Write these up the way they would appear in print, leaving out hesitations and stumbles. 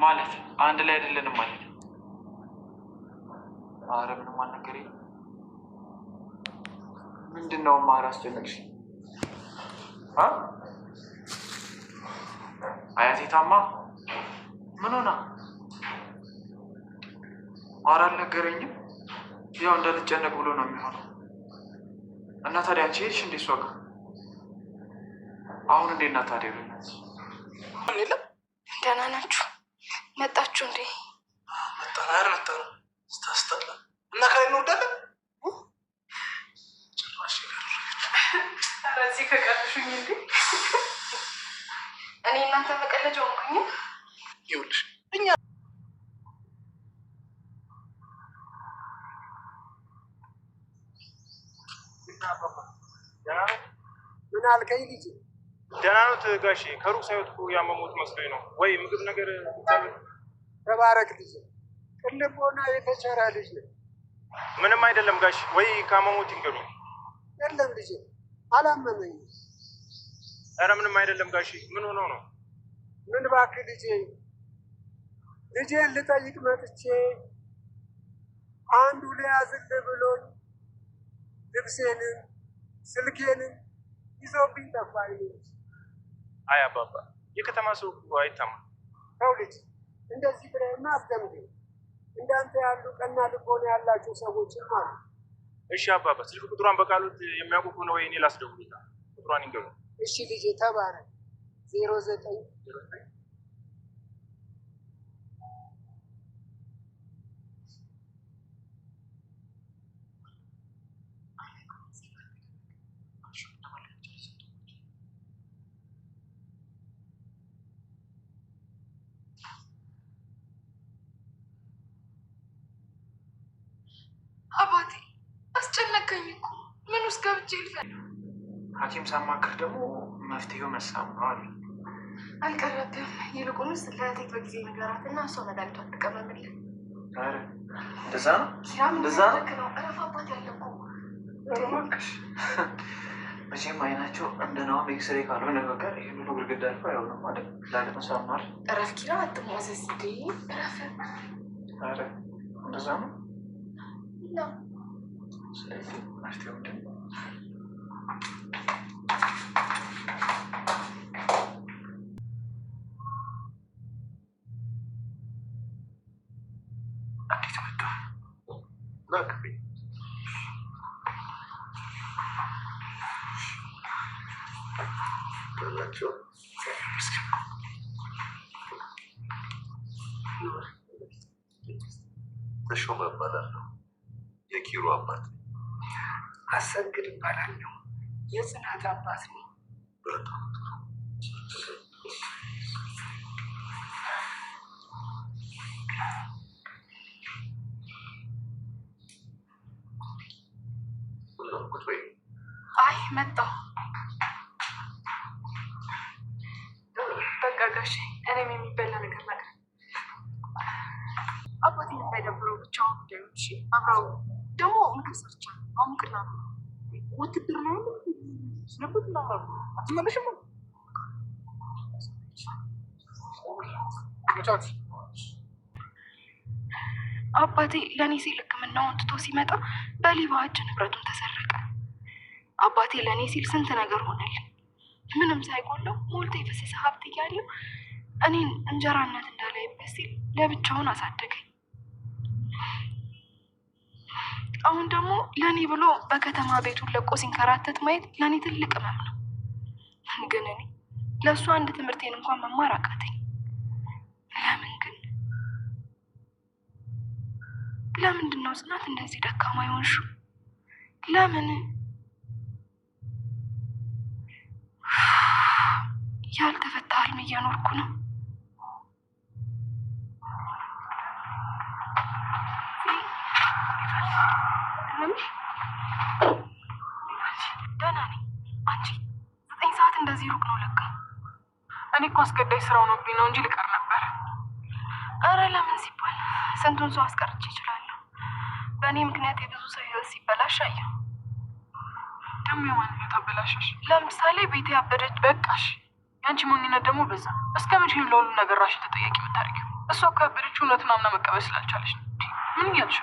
ማለት አንድ ላይ አይደለንም ማለት ነው። ኧረ ምንም አልነገረኝ። ምንድን ነው ማር አስጨነቅሽ? አያቴ ታማ ምን ሆና? ኧረ አልነገረኝም። ያው እንዳልጨነቅ ብሎ ነው የሚሆነው። እና ታዲያ አንቺ ሄድሽ እንዴ እሷ ጋር? አሁን እንዴት ናት ታዲያ? የለም ደህና ናችሁ? መጣችሁ እንዴ? መጣን። ኧረ መጣን። ስታስጠላ እና ከላይ እንወርዳለን። ጭራሽ ኧረ እዚህ ከቀረሹኝ እንዴ? እኔ እናንተ መቀለጃ ሆንኩኝ። ይኸውልሽ እኛ ምን አልከኝ ልጅ? ደህና ነው ጋሼ። ከሩቅ ሳይወት እኮ ያመሙት መስሎኝ ነው። ወይ ምግብ ነገር ተባረክ ልጅ። ቅልቦና የተቸራ ልጅ ነው። ምንም አይደለም ጋሼ። ወይ ካመሙት ይንገሩኝ። የለም ልጅ አላመመኝም። ኧረ ምንም አይደለም ጋሼ። ምን ሆነው ነው? ምን እባክህ ልጄ፣ ልጄን ልጠይቅ መጥቼ አንዱ ሊያዝልህ ብሎኝ ልብሴንም ስልኬንም ይዞብኝ ጠፋኝ። አይ አባባ፣ የከተማ ሰው አይታማም። ተው ልጅ፣ እንደዚህ ብለህማ አትገምድ። እንዳንተ ያሉ ቀና ልቦና ያላቸው ሰዎችም አሉ። እሺ አባባ፣ ስልክ ቁጥሯን በቃሉት የሚያውቁ ከሆነ ወይ እኔ ላስደውልልህ። ቁጥሯን ይንገሩ። እሺ ልጄ ተባረክ። 09 አባቴ አስጨነቀኝ እኮ። ምን ውስጥ ገብቼ ልፈል? ሐኪም ሳማክር ደግሞ መፍትሄው መሳም ነው አሉ። አልቀረብም። ይልቁንስ ለእቴት በጊዜ ነገራት እና እሷ መድኃኒቷን ትቀመምልን። ኧረ እንደዛ ነው እንደዛ ነው። እረፍ አባቴ አለ እኮ። መቼም አይናቸው እንደ ናሆም ኤክስሬ ካልሆነ በቀር ይህን ሁሉ ግድግዳ አልፎ አይሆንም ማለት ላለመሳማር። እረፍ ኪራ፣ አትሟዘዝ እንዴ! እረፍ። ኧረ እንደዛ ነው። ነው ስለዚህ መፍትሄው ምንድን ነው? እንዴት መጣ? ላክብኝ። ተሾመ እባላለሁ። የኪሩ አባት። አሰግድ እባላለሁ። የጽናት አባት ነው። በጣም አይ መጣሁ። በቃ ጋሼ፣ እኔም የሚበላ ነገር ነገር አባቴ የማይደብረው ብቻውን ጉዳዮች አብረው ደግሞ ምግብ ሰርቻ አሙቅና ውትድርና ስነብት አትመለሽም? አባቴ ለእኔ ሲል ሕክምናውን ትቶ ሲመጣ በሌባ እጅ ንብረቱን ተሰረቀ። አባቴ ለእኔ ሲል ስንት ነገር ሆነልኝ። ምንም ሳይጎለው ሞልቶ የፈሰሰ ሀብት እያለው እኔን እንጀራነት እንዳላይበት ሲል ለብቻውን አሳደገኝ። አሁን ደግሞ ለእኔ ብሎ በከተማ ቤቱን ለቆ ሲንከራተት ማየት ለእኔ ትልቅ ህመም ነው። ግን እኔ ለእሱ አንድ ትምህርቴን እንኳን መማር አቃተኝ። ለምን ግን? ለምንድን ነው ጽናት እንደዚህ ደካማ የሆንሽው? ለምን? ያልተፈታ ህልም እየኖርኩ ነው። ደህና ነኝ። አንቺ 9 ሰዓት እንደዚህ ሩቅ ነው ለካ። እኔ እኮ አስገዳጅ ስራው ነውብኝ ነው እንጂ ልቀር ነበር። እረ ለምን ሲባል ስንቱን ሰው አስቀርቼ እችላለሁ። በእኔ ምክንያት የብዙ ሰው ህይወት ሲበላሽ አየሁ። ደግሞ የማን ህይወት አበላሻሽ? ለምሳሌ ቤቴ አበደች። በቃሽ። የአንቺ ሞኝነት ደግሞ በዛ። እስከ መቼም ለሁሉ ነገር ራሽን ተጠያቂ የምታደርጊው? እሱ እሷ እኮ ያበደችው እውነት ማምና መቀበል ስላልቻለች ነው። ምን እያልሽ?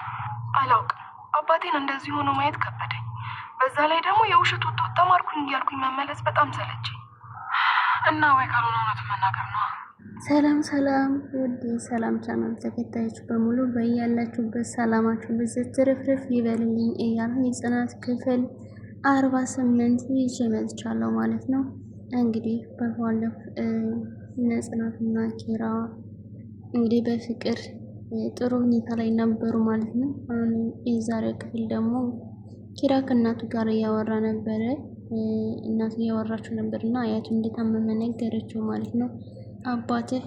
አላውቅም። አባቴን እንደዚህ ሆኖ ማየት ከበደኝ። በዛ ላይ ደግሞ የውሸት ወጣት ተማርኩኝ እያልኩኝ መመለስ በጣም ሰለቸኝ እና ወይ ካልሆነ እውነቱን መናገር ነው። ሰላም ሰላም፣ ውድ ሰላም ቻናል ተከታዮች በሙሉ በያላችሁበት ሰላማችሁ ብዝት ትርፍርፍ ይበልልኝ እያልኩ የጽናት ክፍል 48 ይዤ መጥቻለሁ ማለት ነው። እንግዲህ በባለፈው ጽናትና ኪራ እንግዲህ በፍቅር ጥሩ ሁኔታ ላይ ነበሩ ማለት ነው። አሁን የዛሬው ክፍል ደግሞ ኪራ ከእናቱ ጋር እያወራ ነበረ። እናቱ እያወራችው ነበርና አያቱ እንደታመመ ነገረችው ማለት ነው። አባትህ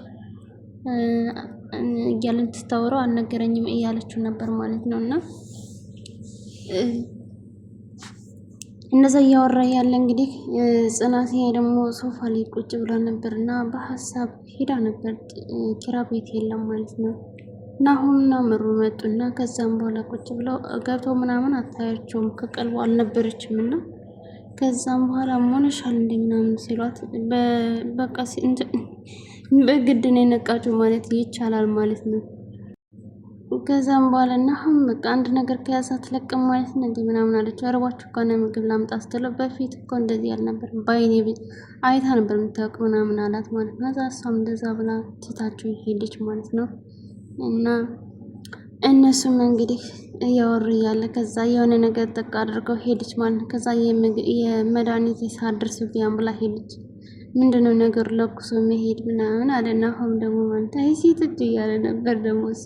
እያለን ትታወራው አልነገረኝም እያለችው ነበር ማለት ነው። እና እንደዛ እያወራ ያለ እንግዲህ ጽናት ደግሞ ሶፋ ላይ ቁጭ ብላ ነበርና በሀሳብ ሄዳ ነበር። ኪራ ቤት የለም ማለት ነው። ናሁምና ምሩ መጡና ከዛም በኋላ ቁጭ ብለው ገብተው ምናምን አታያቸውም፣ ከቀልቧ አልነበረችም። እና ከዛም በኋላ ሞነሻል እንደምናምን ሲሏት በቃ በግድ ነው የነቃችው ማለት ይቻላል ማለት ነው። ከዛም በኋላ ናሁም በቃ አንድ ነገር ከያዛ አትለቅም ማለት ነው እንዴ ምናምን አለችው። አረባችሁ እኮ ነው ምግብ ላምጣ ስትለው በፊት እኮ እንደዚህ አልነበረም፣ ባይኔ አይታ ነበር የምታውቅ ምናምን አላት ማለት ነው። ከዛ እሷም እንደዛ ብላ ትታቸው ሄደች ማለት ነው። እና እነሱም እንግዲህ እያወሩ እያለ ከዛ የሆነ ነገር ጠቅ አድርገው ሄደች ማለት ነው። ከዛ የመድኃኒት ሳድርስ ቢያን ብላ ሄደች። ምንድነው ነገሩ ለኩሶ መሄድ ምናምን አለና አሁን ደግሞ ማለት አይ ሴት እያለ ነበር ደግሞ እሱ።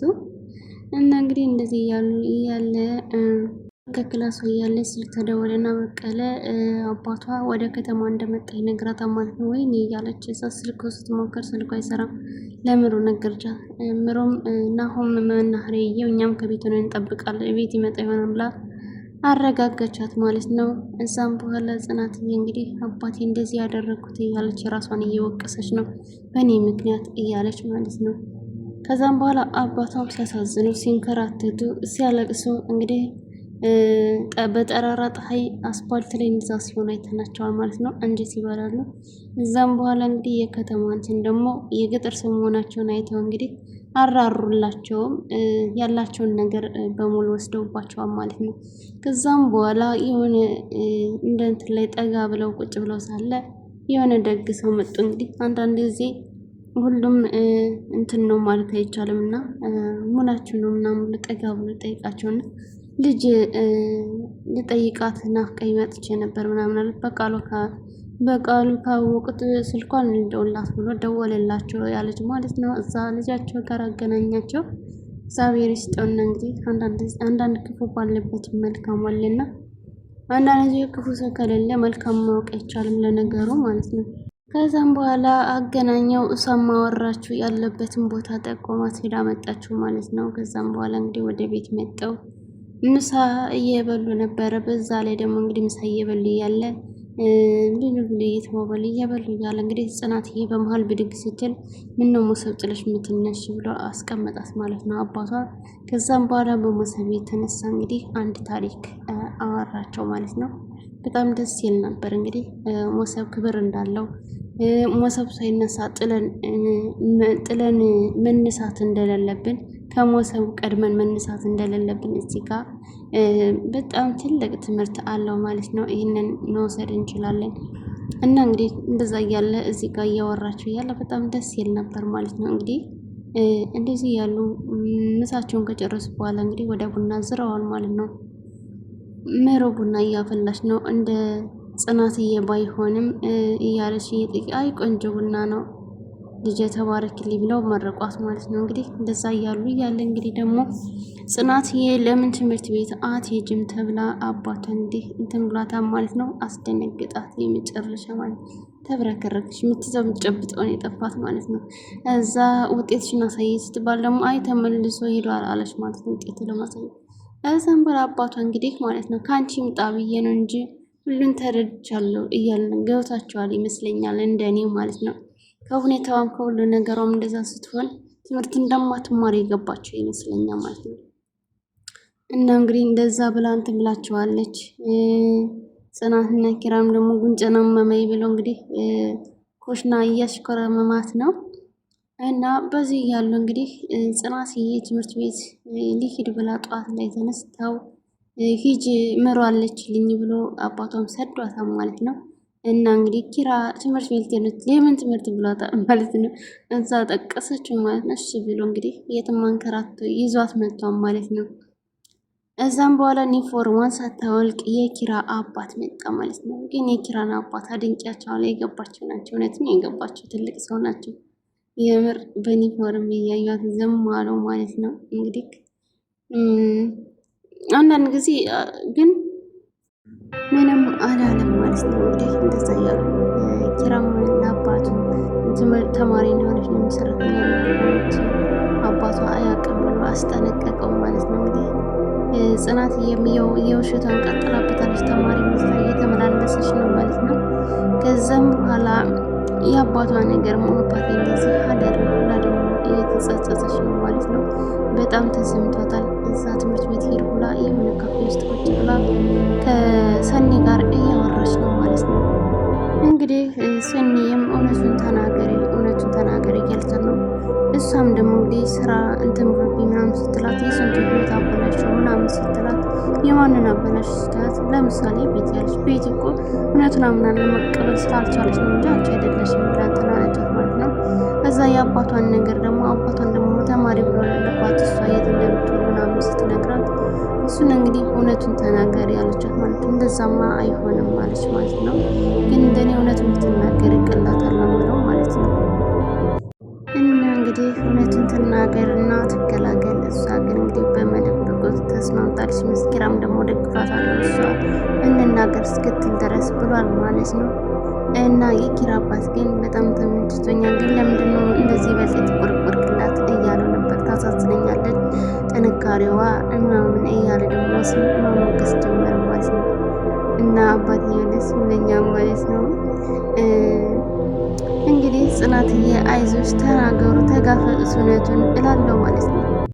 እና እንግዲህ እንደዚህ እያለ ከክላሷ እያለ ስልክ ተደወለና በቀለ አባቷ ወደ ከተማ እንደመጣ ይነግራታል ማለት ነው። ወይኔ እያለች እዛ ስልክ ስትሞክር ስልኩ አይሰራም። ለምሩ ነገርቻት። ምሩም ናሆም መናኸሪያው እኛም ከቤት ሆነን እንጠብቃለን ቤት ይመጣ ይሆናል ብላ አረጋጋቻት ማለት ነው። እዛም በኋላ ጽናትዬ እንግዲህ አባቴ እንደዚህ ያደረኩት እያለች ራሷን እየወቀሰች ነው፣ በእኔ ምክንያት እያለች ማለት ነው። ከዛም በኋላ አባቷም ሲያሳዝኑ ሲንከራተቱ ሲያለቅሱ እንግዲህ በጠራራ ፀሐይ አስፓልት ላይ እንደዛ ሲሆን አይተናቸዋል ማለት ነው። እንዴት ይበላሉ። እዛም በኋላ እንግዲህ የከተማችን ደግሞ የገጠር ሰው መሆናቸውን አይተው እንግዲህ አራሩላቸውም ያላቸውን ነገር በሙሉ ወስደውባቸዋል ማለት ነው። ከዛም በኋላ የሆነ እንደ እንትን ላይ ጠጋ ብለው ቁጭ ብለው ሳለ የሆነ ደግ ሰው መጡ። እንግዲህ አንዳንድ ጊዜ ሁሉም እንትን ነው ማለት አይቻልም እና ሙናችሁ ነው ምናምን ጠጋ ብሎ ጠይቃቸውና ልጅ ልጠይቃት ናፍቀኝ መጥቼ ነበር ምናምን አለ። በቃሉ ካወቁት ስልኳን እንደውላት ብሎ ደወለላቸው ያለች ማለት ነው። እዛ ልጃቸው ጋር አገናኛቸው። እግዚአብሔር ይስጠውና እንግዲህ አንዳንድ ክፉ ባለበት መልካም አለና አንዳንድ ጊዜ ክፉ ሰው ከሌለ መልካም ማወቅ አይቻልም ለነገሩ ማለት ነው። ከዛም በኋላ አገናኘው። እሷም ማወራችሁ ያለበትን ቦታ ጠቆማት። ሄዳ መጣችሁ ማለት ነው። ከዛም በኋላ እንግዲህ ወደ ቤት መጣው ምሳ እየበሉ ነበረ። በዛ ላይ ደግሞ እንግዲህ ምሳ እየበሉ እያለ ብሉ እየተባባሉ እየበሉ እያለ እንግዲህ ጽናትዬ በመሀል ብድግ ስትል ምነው ሞሰብ ጥለሽ ምትነሽ ብሎ አስቀመጣት ማለት ነው አባቷ። ከዛም በኋላ በሞሰብ የተነሳ እንግዲህ አንድ ታሪክ አወራቸው ማለት ነው። በጣም ደስ ይል ነበር። እንግዲህ ሞሰብ ክብር እንዳለው ሞሰብ ሳይነሳ ጥለን መነሳት እንደሌለብን ከሞሰብ ቀድመን መነሳት እንደሌለብን እዚህ ጋር በጣም ትልቅ ትምህርት አለው ማለት ነው። ይህንን መውሰድ እንችላለን። እና እንግዲህ እንደዛ እያለ እዚህ ጋር እያወራቸው እያለ በጣም ደስ ይል ነበር ማለት ነው። እንግዲህ እንደዚህ ያሉ ምሳቸውን ከጨረሱ በኋላ እንግዲህ ወደ ቡና ዝረዋል ማለት ነው። ምሮ ቡና እያፈላች ነው። እንደ ጽናትዬ ባይሆንም እያለች አይ ቆንጆ ቡና ነው ልጅ ተባረክልኝ ብለው መረቋት ማለት ነው። እንግዲህ እንደዛ እያሉ እያለ እንግዲህ ደግሞ ጽናትዬ ለምን ትምህርት ቤት አትሄጂም ተብላ አባቷ እንዲህ እንትን ብሏታል ማለት ነው። አስደነግጣት የመጨረሻ ማለት ተብረከረከች። የምትይዘው የምትጨብጠውን የጠፋት ማለት ነው። እዛ ውጤትሽን አሳይ ስትባል ደግሞ አይ ተመልሶ ሄዷል አለች ማለት ነው። ውጤት ለማሳየት እዛም በኋላ አባቷ እንግዲህ ማለት ነው ከአንቺ ምጣ ብዬ ነው እንጂ ሁሉን ተረድቻለሁ እያልን ገብታቸዋል ይመስለኛል እንደኔ ማለት ነው። ከሁኔታዋም ከሁሉ ነገሯም እንደዛ ስትሆን ትምህርት እንደማትማር የገባቸው ይመስለኛል ማለት ነው። እና እንግዲህ እንደዛ ብላ እንትን ብላቸዋለች። ጽናትና ኪራም ደግሞ ጉንጭና መመይ ብለው እንግዲህ ኮሽና እያሽኮረመማት ነው። እና በዚህ ያሉ እንግዲህ ጽናትዬ ትምህርት ቤት ሊሄድ ብላ ጠዋት ላይ ተነስተው ሂጅ ምሯለችልኝ ብሎ አባቷም ሰዷታል ማለት ነው። እና እንግዲህ ኪራ ትምህርት ቤት ሄደች ለምን ትምህርት ብሏታ ማለት ነው። እዛ ጠቀሰችው ማለት ነው። እሺ ብሎ እንግዲህ የትም አንከራቶ ይዟት መጥቷል ማለት ነው። እዛም በኋላ ዩኒፎርሟን ሳታወልቅ የኪራ አባት መጣ ማለት ነው። ግን የኪራን አባት አድንቂያቸዋለሁ። የገባቸው ናቸው። እውነትም የገባቸው ትልቅ ሰው ናቸው። የምር በዩኒፎርም እያዩት ዝም አለው ማለት ነው። እንግዲህ አንዳንድ ጊዜ ግን ምንም አላለም ማለት ነው። እንግዲህ እንደዛ እያሉ ኪራም ለአባቱ ተማሪ እንደሆነች ነው መሰረተኛ እንደሆነች አባቷ አያውቅም ብሎ አስጠነቀቀው ማለት ነው። እንግዲህ ጽናት የውሸቷን ቀጥላበታለች። ተማሪ መስላ እየተመላለሰች ነው ማለት ነው። ከዛም በኋላ የአባቷ ነገር አባቴ እንደዚህ አደረገ ብላ ደግሞ እየተጸጸተች ነው ማለት ነው። በጣም ተሰምቷታል። እዛ ትምህርት ቤት ሄድ ብላ የሆነ ካፌ ውስጥ ቁጭ ብላ ከሰኒ ጋር እያወራች ነው ማለት ነው። እንግዲህ ሰኒም እውነቱን ተናገሪ እያልቻት ነው። እሷም ደግሞ እንግዲህ ስራ እንትን ብሎብኝ ምናምን ስትላት የስንቱ ህይወት አበላሸው ምናምን ስትላት የማንን አበላሽ ስትላት ለምሳሌ ቤት ያለች ቤት እኮ እውነቱን አምና ለመቀበል ስላልቻለች ነው እንጂ አንቺ አይደለሽም ብላ ተናነቻት ማለት ነው። እዛ የአባቷን ነገር ደግሞ አባቷን ደግሞ ተማሪ ብሎ ያለባት እሷ የት እንደምትውል ምናምን ስትነግራት እሱን እንግዲህ እውነቱን ተናገሪ ያለቻት ማለት ነው። እንደዛማ አይሆንም ማለች ማለት ነው። ግን እንደኔ እውነቱን ብትናገር ይቀላታል ነው ማለት ነው። እና እንግዲህ እውነቱን ትናገር እና ትገላገል። እሷ ግን እንግዲህ በመደበቆት ተስማምታለች። መስኪራም ደግሞ ደግፋታለች። እሷ እንናገር እስክትል ድረስ ብሏል ማለት ነው። እና የኪራ አባት ግን በጣም ተመችቶኛል፣ ግን ለምንድነው እንደዚህ በዚህ የተቆረቆርክላት እያለው ነበር። ታሳዝነኛለች ጥንካሬዋ ምናምን እያለ ደግሞ መሞገስ ጀመረ ማለት ነው። እና አባትዬ ደስ ይለኛል ማለት ነው። እንግዲህ ጽናትዬ አይዞች፣ ተናገሩ፣ ተጋፈጡት እውነቱን እላለሁ ማለት ነው።